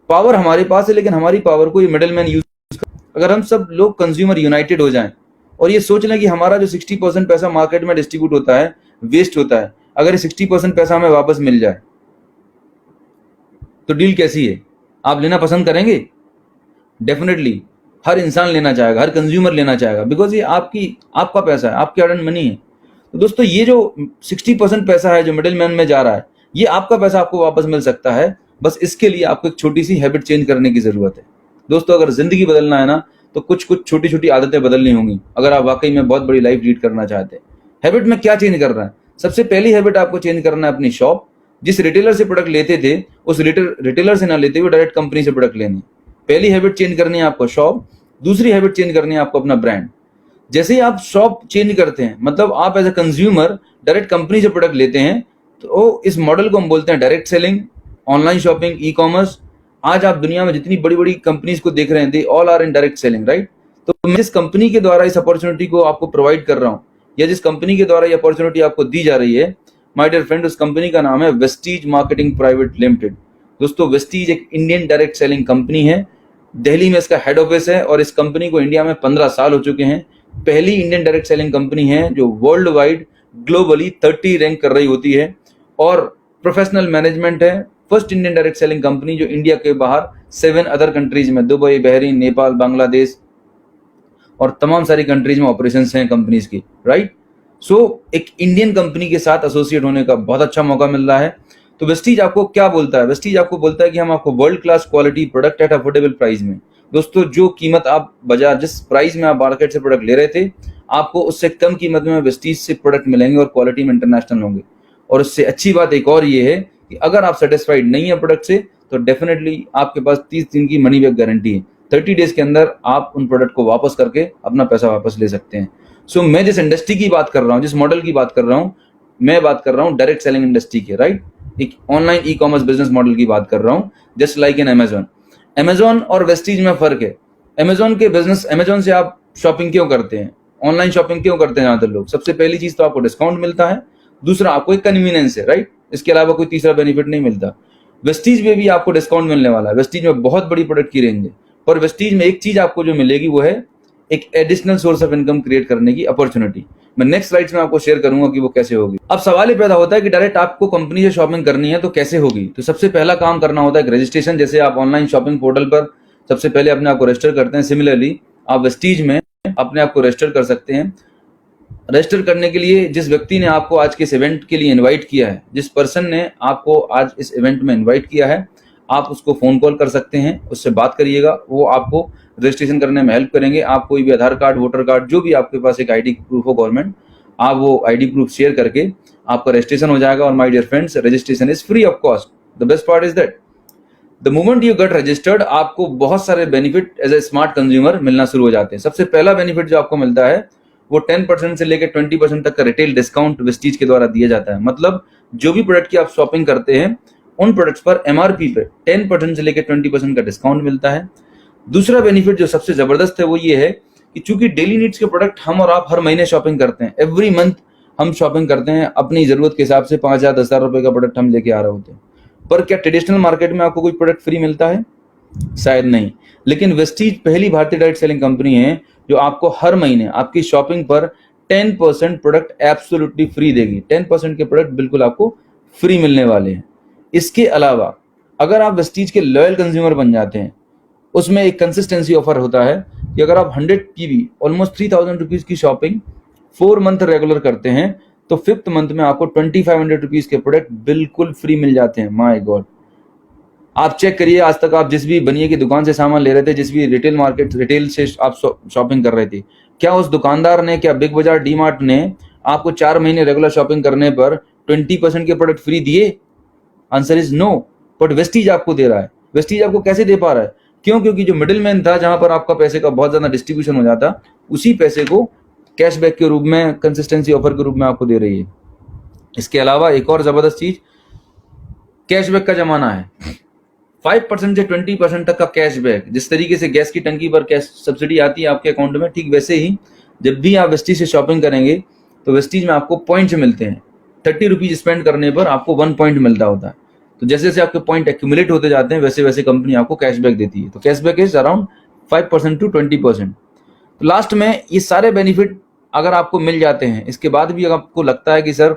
पावर हमारे पास है, लेकिन हमारी पावर को ये मिडिलमैन यूज। अगर हम सब लोग कंज्यूमर यूनाइटेड हो जाएं और ये सोच लें कि हमारा जो 60% पैसा मार्केट में डिस्ट्रीब्यूट होता है, वेस्ट होता है, अगर ये 60% पैसा हमें वापस मिल जाए तो डील कैसी है? आप लेना पसंद करेंगे? डेफिनेटली हर इंसान लेना चाहेगा, हर कंज्यूमर लेना चाहेगा, बिकॉज ये आपका पैसा है, आपकी अर्न मनी है। तो दोस्तों ये जो 60% पैसा है जो मिडिल मैन में जा रहा है, ये आपका पैसा आपको वापस मिल सकता है। बस इसके लिए आपको एक छोटी सी हैबिट चेंज करने की जरूरत है। दोस्तों अगर जिंदगी बदलना है ना, तो कुछ कुछ छोटी छोटी आदतें बदलनी होंगी अगर आप वाकई में बहुत बड़ी लाइफ लीड करना चाहते हैं। हैबिट में क्या चेंज कर रहा है? सबसे पहली हैबिट आपको चेंज करना है अपनी शॉप। जिस रिटेलर से प्रोडक्ट लेते थे, उस रिटेलर से ना लेते हुए डायरेक्ट कंपनी से प्रोडक्ट लेने। पहली हैबिट चेंज करनी है आपको शॉप। दूसरी हैबिट चेंज करनी है आपको अपना ब्रांड। जैसे ही आप शॉप चेंज करते हैं, मतलब आप as a consumer direct company से प्रोडक्ट लेते हैं, तो इस मॉडल को हम बोलते हैं direct selling, online shopping, e commerce. आज आप दुनिया में जितनी बड़ी बड़ी कंपनीज को देख रहे हैं, they all are in direct selling, right? तो मैं जिस कंपनी के द्वारा इस अपॉर्चुनिटी को आपको प्रोवाइड कर रहा हूँ, या जिस कंपनी के द्वारा ये अपॉर्चुनिटी आपको दी जा रही है, माय डियर फ्रेंड, उस कंपनी का नाम है वेस्टीज मार्केटिंग प्राइवेट लिमिटेड। दोस्तों वेस्टीज एक इंडियन डायरेक्ट सेलिंग कंपनी है। दिल्ली में इसका हेड ऑफिस है और इस कंपनी को इंडिया में 15 साल हो चुके हैं। पहली इंडियन डायरेक्ट सेलिंग कंपनी है जो वर्ल्ड वाइड ग्लोबली 30 रैंक कर रही होती है, और प्रोफेशनल मैनेजमेंट है। First Indian direct selling company जो इंडिया के बाहर 7 अदर कंट्रीज में, दुबई, बहरीन, नेपाल, बांग्लादेश और तमाम सारी कंट्रीज में ऑपरेशंस हैं कंपनीज की, राइट? सो एक इंडियन कंपनी के साथ एसोसिएट होने का बहुत अच्छा मौका मिल रहा है। तो वेस्टीज आपको क्या बोलता है? वेस्टीज आपको बोलता है कि हम आपको world class quality product at affordable price में, दोस्तों जो कीमत आप बाजार, जिस प्राइस में आप मार्केट से प्रोडक्ट ले रहे थे, आपको उससे कम कीमत में वेस्टीज से प्रोडक्ट मिलेंगे और क्वालिटी में इंटरनेशनल होंगे। और उससे अच्छी बात एक और ये है कि अगर आप सेटिस्फाइड नहीं है प्रोडक्ट से, तो डेफिनेटली आपके पास 30 दिन की मनी बैक गारंटी है। 30 डेज के अंदर आप उन प्रोडक्ट को वापस करके अपना पैसा वापस ले सकते हैं। सो मैं जिस इंडस्ट्री की बात कर रहा हूँ, जिस मॉडल की बात कर रहा हूँ, मैं बात कर रहा हूँ डायरेक्ट सेलिंग इंडस्ट्री के, राइट? एक online e commerce business model की बात कर रहा हूँ, just like in Amazon. Amazon और वेस्टीज में फर्क है। अमेजॉन के बिजनेस, अमेजॉन से आप शॉपिंग क्यों करते हैं, ऑनलाइन शॉपिंग क्यों करते हैं ज्यादातर लोग? सबसे पहली चीज तो आपको डिस्काउंट मिलता है, दूसरा आपको एक कन्वीनियंस है, राइट? इसके अलावा कोई तीसरा बेनिफिट नहीं मिलता। वेस्टीज में भी आपको डिस्काउंट मिलने वाला है। वेस्टीज में बहुत बड़ी प्रोडक्ट की रेंज है, पर वेस्टीज में एक चीज आपको जो मिलेगी वो है एक additional source of income create करने की अपॉर्चुनिटी। मैं नेक्स्ट स्लाइड्स में आपको शेयर करूंगा कि वो कैसे होगी। अब सवाल ये पैदा होता है कि डायरेक्ट आपको कंपनी से शॉपिंग करनी है तो कैसे होगी? तो सबसे पहला काम करना होता है एक रजिस्ट्रेशन। जैसे आप ऑनलाइन शॉपिंग पोर्टल पर सबसे पहले अपने आप को रजिस्टर करते हैं, सिमिलरली आप वेस्टीज में अपने आप को रजिस्टर कर सकते हैं। रजिस्टर करने के लिए जिस व्यक्ति ने आपको आज के इस इवेंट के लिए इनवाइट किया है, जिस पर्सन ने आपको आज इस इवेंट में इनवाइट किया है, आप उसको फोन कॉल कर सकते हैं, उससे बात करिएगा। वो आपको रजिस्ट्रेशन करने में हेल्प करेंगे। आप कोई भी आधार कार्ड, वोटर कार्ड, जो भी आपके पास एक आईडी प्रूफ हो गवर्नमेंट, आप वो आईडी प्रूफ शेयर करके आपका रजिस्ट्रेशन हो जाएगा। और my dear friends, registration is free of cost. The best part is that the moment you get registered, आपको बहुत सारे benefit as a smart consumer मिलना शुरू हो जाते हैं। सबसे पहला बेनिफिट जो आपको मिलता है वो 10% से लेकर 20% तक का रिटेल डिस्काउंट वेस्टीज के द्वारा दिया जाता है। मतलब जो भी प्रोडक्ट की आप शॉपिंग करते हैं, उन प्रोडक्ट्स पर एमआरपी पे 10% से लेकर 20% का डिस्काउंट मिलता है। दूसरा बेनिफिट जो सबसे जबरदस्त है वो ये है कि चूंकि डेली नीड्स के प्रोडक्ट हम और आप हर महीने शॉपिंग करते हैं, एवरी मंथ हम शॉपिंग करते हैं अपनी जरूरत के हिसाब से, 5,000 10,000 रुपए का प्रोडक्ट हम लेके आ रहे होते हैं। पर क्या ट्रेडिशनल मार्केट में आपको कोई प्रोडक्ट फ्री मिलता है? शायद नहीं। लेकिन वेस्टीज पहली भारतीय डायरेक्ट सेलिंग कंपनी है जो आपको हर महीने आपकी शॉपिंग पर 10% प्रोडक्ट एब्सोल्युटली फ्री देगी। 10% के प्रोडक्ट बिल्कुल आपको फ्री मिलने वाले हैं। इसके अलावा अगर आप वेस्टीज के लॉयल कंज्यूमर बन जाते हैं, उसमें एक कंसिस्टेंसी ऑफर होता है कि अगर आप 100 PV ऑलमोस्ट 3,000 रुपीज की शॉपिंग 4 मंथ रेगुलर करते हैं, तो 5th मंथ में आपको 2,500 रुपीज के प्रोडक्ट बिल्कुल फ्री मिल जाते हैं। माय गॉड, आप चेक करिए, आज तक आप जिस भी बनिए की दुकान से सामान ले रहे थे, जिस भी रिटेल से आप शॉपिंग कर रहे थे, क्या उस दुकानदार ने, क्या बिग बाजार डी मार्ट ने आपको 4 महीने रेगुलर शॉपिंग करने पर 20% के प्रोडक्ट फ्री दिए? Answer is no. But Vestige आपको दे रहा है। वेस्टीज आपको कैसे दे पा रहा है? क्यों? क्योंकि जो मिडिल मैन था, जहां पर आपका पैसे का बहुत ज्यादा डिस्ट्रीब्यूशन हो जाता, उसी पैसे को कैशबैक के रूप में, कंसिस्टेंसी ऑफर के रूप में आपको दे रही है। इसके अलावा एक और जबरदस्त चीज, कैशबैक का जमाना है। 5% से 20% तक का कैशबैक। जिस तरीके से गैस की टंकी पर कैश सब्सिडी आती है आपके अकाउंट में, ठीक वैसे ही जब भी आप वेस्टीज से शॉपिंग करेंगे तो वेस्टीज में आपको पॉइंट्स मिलते हैं। 30 रुपीज स्पेंड करने पर आपको 1 पॉइंट मिलता होता है। तो जैसे जैसे आपके पॉइंट एक्यूमुलेट होते जाते हैं, वैसे वैसे कंपनी आपको कैशबैक देती है। तो कैशबैक इज अराउंड 5% to 20%। तो लास्ट में ये सारे बेनिफिट अगर आपको मिल जाते हैं, इसके बाद भी अगर आपको लगता है कि sir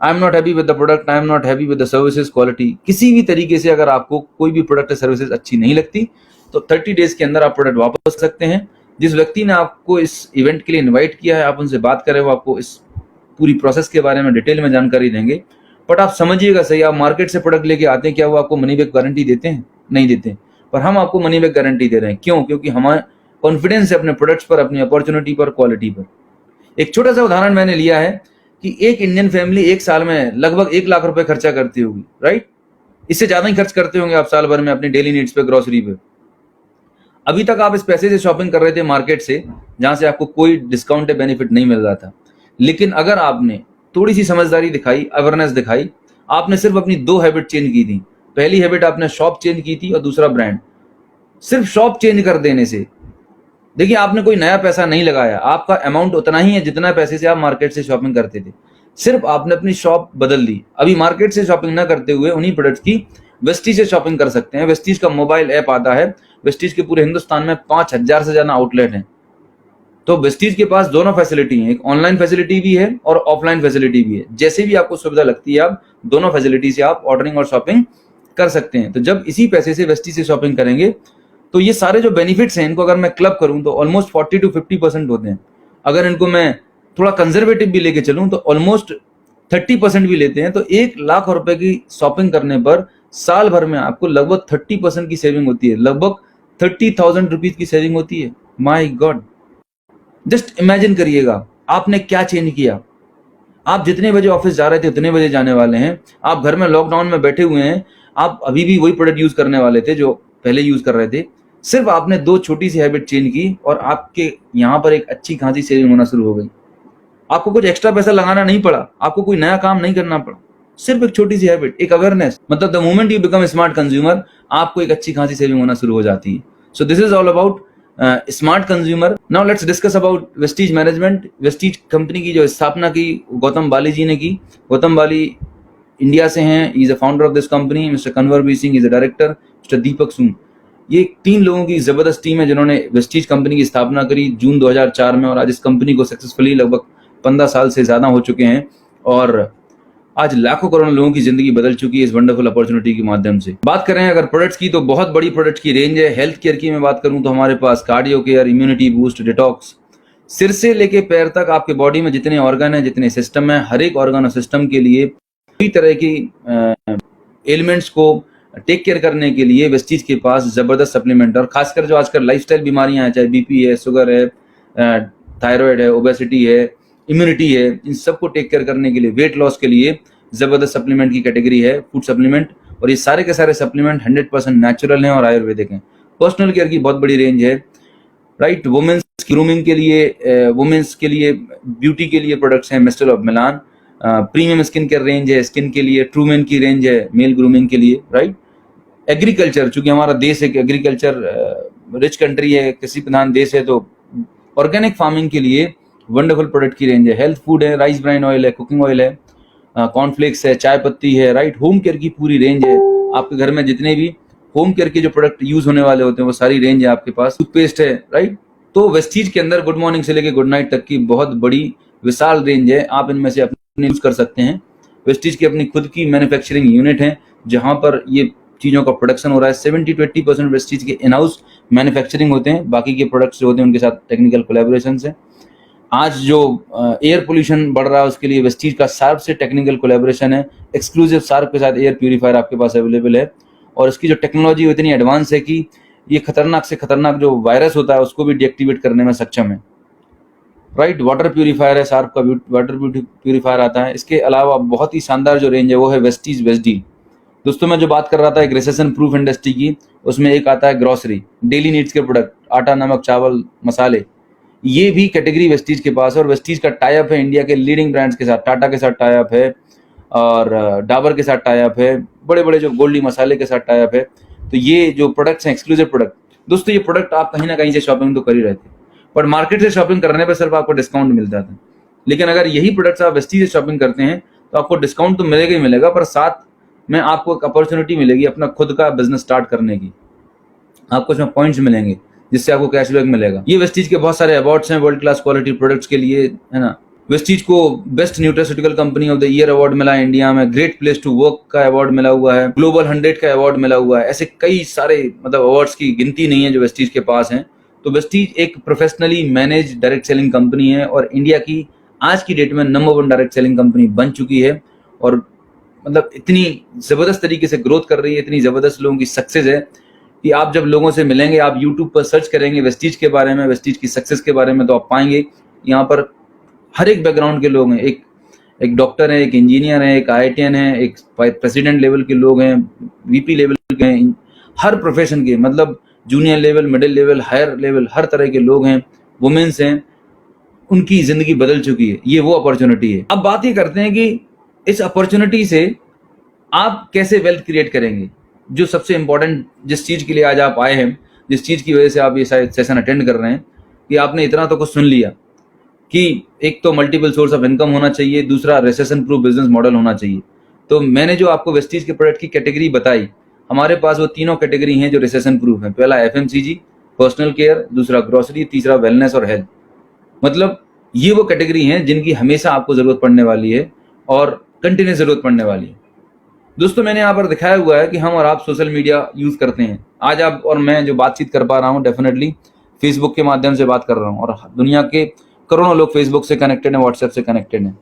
I am not happy with the product, I am not happy with the services quality, किसी भी तरीके से अगर आपको कोई भी प्रोडक्ट या सर्विसेज अच्छी नहीं लगती, तो 30 डेज के अंदर आप प्रोडक्ट वापस कर सकते हैं। जिस व्यक्ति ने आपको इस इवेंट के लिए इन्वाइट किया है, आप उनसे बात करें, वो आपको इस पूरी प्रोसेस के बारे में डिटेल में जानकारी देंगे। बट आप समझिएगा सही, आप मार्केट से प्रोडक्ट लेके आते हैं, क्या वो आपको मनी बैक गारंटी देते हैं? नहीं देते। पर हम आपको मनी बैक गारंटी दे रहे हैं। क्यों? क्योंकि हमारा कॉन्फिडेंस है अपने प्रोडक्ट्स पर, अपनी अपॉर्चुनिटी पर, क्वालिटी पर। एक छोटा सा उदाहरण मैंने लिया है कि एक इंडियन फैमिली एक साल में लगभग 1 लाख रुपए खर्चा करती होगी, राइट? इससे ज्यादा ही खर्च करते होंगे आप साल भर में अपनी डेली नीड्स पे, ग्रोसरी पे। अभी तक आप इस पैसे से शॉपिंग कर रहे थे मार्केट से, जहां से आपको कोई डिस्काउंट या बेनिफिट नहीं मिल रहा था। लेकिन अगर आपने थोड़ी सी समझदारी दिखाई, अवेयरनेस दिखाई, आपने सिर्फ अपनी 2 हैबिट चेंज की थी। पहली हैबिट आपने शॉप चेंज की थी और दूसरा ब्रांड। सिर्फ शॉप चेंज कर देने से, देखिए आपने कोई नया पैसा नहीं लगाया, आपका अमाउंट उतना ही है जितना पैसे से आप मार्केट से शॉपिंग करते थे। सिर्फ आपने अपनी शॉप बदल दी। अभी मार्केट से शॉपिंग ना करते हुए उन्हीं प्रोडक्ट्स की वेस्टीज से शॉपिंग कर सकते हैं। वेस्टीज का मोबाइल ऐप आता है। वेस्टीज के पूरे हिंदुस्तान में 5000 से ज्यादा आउटलेट हैं। तो वेस्टीज के पास दोनों फैसिलिटी है, एक ऑनलाइन फैसिलिटी भी है और ऑफलाइन फैसिलिटी भी है। जैसे भी आपको सुविधा लगती है, आप दोनों फैसिलिटी से आप ऑर्डरिंग और शॉपिंग कर सकते हैं। तो जब इसी पैसे से वेस्टीज से शॉपिंग करेंगे, तो ये सारे जो बेनिफिट्स हैं, इनको अगर मैं क्लब करूं तो ऑलमोस्ट 40 to 50% होते हैं। अगर इनको मैं थोड़ा कंजर्वेटिव भी लेके चलूं तो ऑलमोस्ट 30% भी लेते हैं। तो 1 लाख रुपए की शॉपिंग करने पर साल भर में आपको लगभग 30% की सेविंग होती है। लगभग 30,000 रुपीज की सेविंग होती है। माई गॉड, जस्ट इमेजिन करिएगा आपने क्या चेंज किया। आप जितने बजे ऑफिस जा रहे थे उतने बजे जाने वाले हैं। आप घर में लॉकडाउन में बैठे हुए हैं, आप अभी भी वही प्रोडक्ट यूज करने वाले थे जो पहले यूज कर रहे थे। सिर्फ आपने 2 छोटी सी हैबिट चेंज की और आपके यहाँ पर एक अच्छी खासी सेविंग होना शुरू हो गई। आपको कुछ एक्स्ट्रा पैसा लगाना नहीं पड़ा, आपको कोई नया काम नहीं करना पड़ा। सिर्फ एक छोटी सी हैबिट, एक अवेयरनेस, मतलब the moment you become smart consumer, आपको एक अच्छी खासी सेविंग होना शुरू हो जाती है। So this is all about smart consumer. Now let's discuss about Vestige management. Vestige company की जो स्थापना की गौतम बाली जी ने की। गौतम बाली इंडिया से हैं, is a founder of this company. Mister Kanwar B Singh is a director. Mister Deepak सून, ये 3 लोगों की जबरदस्त टीम है जिन्होंने वेस्टीज कंपनी की स्थापना करी जून 2004 में। और आज इस कंपनी को सक्सेसफुली लगभग 15 साल से ज्यादा हो चुके हैं और आज लाखों करोड़ों लोगों की जिंदगी बदल चुकी है इस वंडरफुल अपॉर्चुनिटी के माध्यम से। बात करें अगर प्रोडक्ट्स की, तो बहुत बड़ी प्रोडक्ट की रेंज है। हेल्थ केयर की मैं बात करूं तो हमारे पास cardio care, immunity boost, detox, सिर से लेके पैर तक आपके बॉडी में जितने ऑर्गन है, जितने सिस्टम है, हर एक ऑर्गन और सिस्टम के लिए कई तरह की एलिमेंट्स को टेक केयर करने के लिए वेस्टीज के पास जबरदस्त सप्लीमेंट। और खासकर जो आजकल लाइफस्टाइल बीमारियां हैं, चाहे बीपी है, शुगर है, थायराइड है, ओबेसिटी है, इम्यूनिटी है, इन सबको टेक केयर करने के लिए, वेट लॉस के लिए जबरदस्त सप्लीमेंट की कैटेगरी है फूड सप्लीमेंट। और ये सारे के सारे सप्लीमेंट 100% नेचुरल हैं और आयुर्वेदिक हैं। पर्सनल केयर की बहुत बड़ी रेंज है, राइट। वुमेन्स ग्रूमिंग के लिए, वुमेन्स के लिए ब्यूटी के लिए प्रोडक्ट्स हैं mister of Milan. Premium skin care range है स्किन के लिए। ट्रूमेन की रेंज है मेल ग्रूमिंग के लिए, राइट। एग्रीकल्चर, चूंकि हमारा देश एक एग्रीकल्चर रिच कंट्री है, कृषि प्रधान देश है, तो ऑर्गेनिक फार्मिंग के लिए वंडरफुल प्रोडक्ट की रेंज है। हेल्थ फूड है, राइस ब्राइन ऑयल है, कुकिंग ऑयल है, कॉर्नफ्लेक्स है, चाय पत्ती है, राइट। होम केयर की पूरी रेंज है। आपके घर में जितने भी होम केयर के जो प्रोडक्ट यूज होने वाले होते हैं वो सारी रेंज है आपके पास। टूथपेस्ट है, राइट। तो वेस्टीज के अंदर गुड मॉर्निंग से लेकर गुड नाइट तक की बहुत बड़ी विशाल रेंज है। आप इनमें से अपने यूज कर सकते हैं। वेस्टीज की अपनी खुद की मैन्युफैक्चरिंग यूनिट है जहां पर ये चीजों का प्रोडक्शन हो रहा है। 70 to 80% वेस्टीज के इन हाउस मैन्युफैक्चरिंग होते हैं। बाकी के प्रोडक्ट्स जो होते हैं उनके साथ टेक्निकल कोलैबोरेशन है। आज जो एयर पोल्यूशन बढ़ रहा है उसके लिए वेस्टीज का सार्प से टेक्निकल कोलैबोरेशन है। एक्सक्लूसिव सार्प के साथ एयर प्यूरिफायर आपके पास अवेलेबल है। और इसकी जो टेक्नोलॉजी इतनी एडवांस है कि ये खतरनाक से खतरनाक जो वायरस होता है उसको भी डीएक्टिवेट करने में सक्षम है, राइट। वाटर प्यूरीफायर है, शार्प का वाटर प्यूरीफायर आता है। इसके अलावा बहुत ही शानदार जो रेंज है वो है वेस्टीज वेस्टडील। दोस्तों मैं जो बात कर रहा था एक रिसेशन प्रूफ इंडस्ट्री की, उसमें एक आता है ग्रोसरी, डेली नीड्स के प्रोडक्ट, आटा, नमक, चावल, मसाले, ये भी कैटेगरी वेस्टीज के पास है। और वेस्टीज का टाई अप है इंडिया के लीडिंग ब्रांड्स के साथ, टाटा के साथ टाई अप है और डाबर के साथ टाई अप है, बड़े बड़े जो गोल्डी मसाले के साथ टाई अप है। तो ये जो प्रोडक्ट्स हैं एक्सक्लूसिव प्रोडक्ट, दोस्तों ये प्रोडक्ट आप कहीं ना कहीं से शॉपिंग तो कर ही रहे थे, पर मार्केट से शॉपिंग करने पर सिर्फ आपको डिस्काउंट मिलता था। लेकिन अगर यही प्रोडक्ट्स आप वेस्टीज से शॉपिंग करते हैं तो आपको डिस्काउंट तो मिलेगा ही मिलेगा, पर साथ में आपको एक अपॉर्चुनिटी मिलेगी अपना खुद का बिजनेस स्टार्ट करने की। आपको इसमें पॉइंट्स मिलेंगे जिससे आपको कैशबैक मिलेगा। ये वेस्टीज के बहुत सारे अवार्ड्स हैं वर्ल्ड क्लास क्वालिटी प्रोडक्ट्स के लिए, है ना। वेस्टीज को best nutraceutical company of the year award मिला है इंडिया में, ग्रेट प्लेस टू वर्क का अवार्ड मिला हुआ है, ग्लोबल 100 का अवार्ड मिला हुआ है। ऐसे कई सारे मतलब अवार्ड्स की गिनती नहीं है जो वेस्टीज के पास हैं। तो वेस्टीज एक professionally manage direct selling company है और इंडिया की आज की डेट में नंबर 1 डायरेक्ट सेलिंग कंपनी बन चुकी है और मतलब इतनी जबरदस्त तरीके से ग्रोथ कर रही है, इतनी जबरदस्त लोगों की सक्सेस है कि आप जब लोगों से मिलेंगे, आप यूट्यूब पर सर्च करेंगे वेस्टीज के बारे में, वेस्टीज की सक्सेस के बारे में, तो आप पाएंगे यहाँ पर हर एक बैकग्राउंड के लोग हैं। एक डॉक्टर है, एक इंजीनियर है, एक आईआईटीएन है, एक प्रेसिडेंट लेवल के लोग हैं, वीपी लेवल के हैं, हर प्रोफेशन के, मतलब junior level, middle level, higher level, हर तरह के लोग हैं, वुमेन्स हैं, उनकी जिंदगी बदल चुकी है। ये वो अपॉर्चुनिटी है। अब बात ये करते हैं कि इस अपॉर्चुनिटी से आप कैसे वेल्थ क्रिएट करेंगे। जो सबसे इंपॉर्टेंट जिस चीज के लिए आज आप आए हैं, जिस चीज की वजह से आप ये सेशन अटेंड कर रहे हैं, कि आपने इतना तो कुछ सुन लिया कि एक तो मल्टीपल सोर्स ऑफ इनकम होना चाहिए, दूसरा रिसेशन प्रूफ बिजनेस मॉडल होना चाहिए। तो मैंने जो आपको वेस्टीज के प्रोडक्ट की कैटेगरी बताई, हमारे पास वो तीनों कैटेगरी हैं जो रिसेशन प्रूफ है। पहला एफएमसीजी, पर्सनल केयर, दूसरा ग्रोसरी, तीसरा वेलनेस और हेल्थ। मतलब ये वो कैटेगरी हैं जिनकी हमेशा आपको जरूरत पड़ने वाली है और कंटिन्यूस जरूरत पड़ने वाली है। दोस्तों मैंने यहाँ पर दिखाया हुआ है कि हम और आप सोशल मीडिया यूज करते हैं। आज आप और मैं जो बातचीत कर पा रहा हूँ डेफिनेटली फेसबुक के माध्यम से बात कर रहा हूँ और दुनिया के करोड़ों लोग फेसबुक से कनेक्टेड हैं, व्हाट्सएप से कनेक्टेड हैं।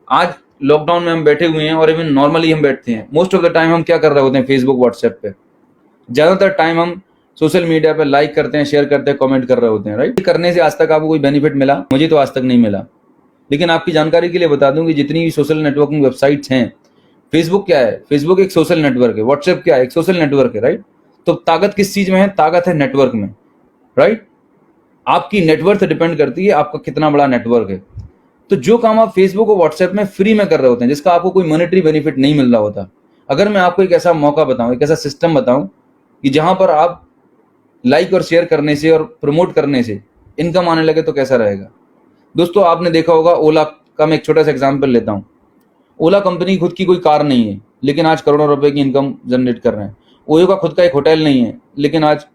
आज लॉकडाउन में हम बैठे हुए हैं और इवन नॉर्मली हम बैठते हैं, मोस्ट ऑफ द टाइम हम क्या कर रहे होते हैं, फेसबुक व्हाट्सएप पे ज्यादातर टाइम हम सोशल मीडिया पे लाइक करते हैं, शेयर करते हैं, कमेंट कर रहे होते हैं, राइट। करने से आज तक आपको कोई बेनिफिट मिला? मुझे तो आज तक नहीं मिला। लेकिन आपकी जानकारी के लिए बता दूं कि जितनी भी सोशल नेटवर्किंग वेबसाइट्स हैं, फेसबुक क्या है, फेसबुक एक सोशल नेटवर्क है, व्हाट्सएप क्या है, एक सोशल नेटवर्क है, राइट। तो ताकत किस चीज में है? ताकत है नेटवर्क में, राइट। आपकी नेटवर्थ डिपेंड करती है आपका कितना बड़ा नेटवर्क है। तो जो काम आप फेसबुक और व्हाट्सएप में फ्री में कर रहे होते हैं, जिसका आपको कोई मॉनेटरी बेनिफिट नहीं मिल रहा होता, अगर मैं आपको एक ऐसा मौका बताऊं, एक ऐसा सिस्टम बताऊं कि जहां पर आप लाइक और शेयर करने से और प्रमोट करने से इनकम आने लगे, तो कैसा रहेगा। दोस्तों आपने देखा होगा ओला का, मैं एक छोटा सा एग्जांपल लेता हूं। ओला कंपनी खुद की कोई कार नहीं है, लेकिन आज करोड़ों रुपए की इनकम जनरेट कर रहे हैं। ओयो का खुद का एक होटल नहीं है, लेकिन आज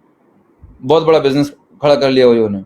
बहुत बड़ा बिजनेस खड़ा कर लिया ओयो ने।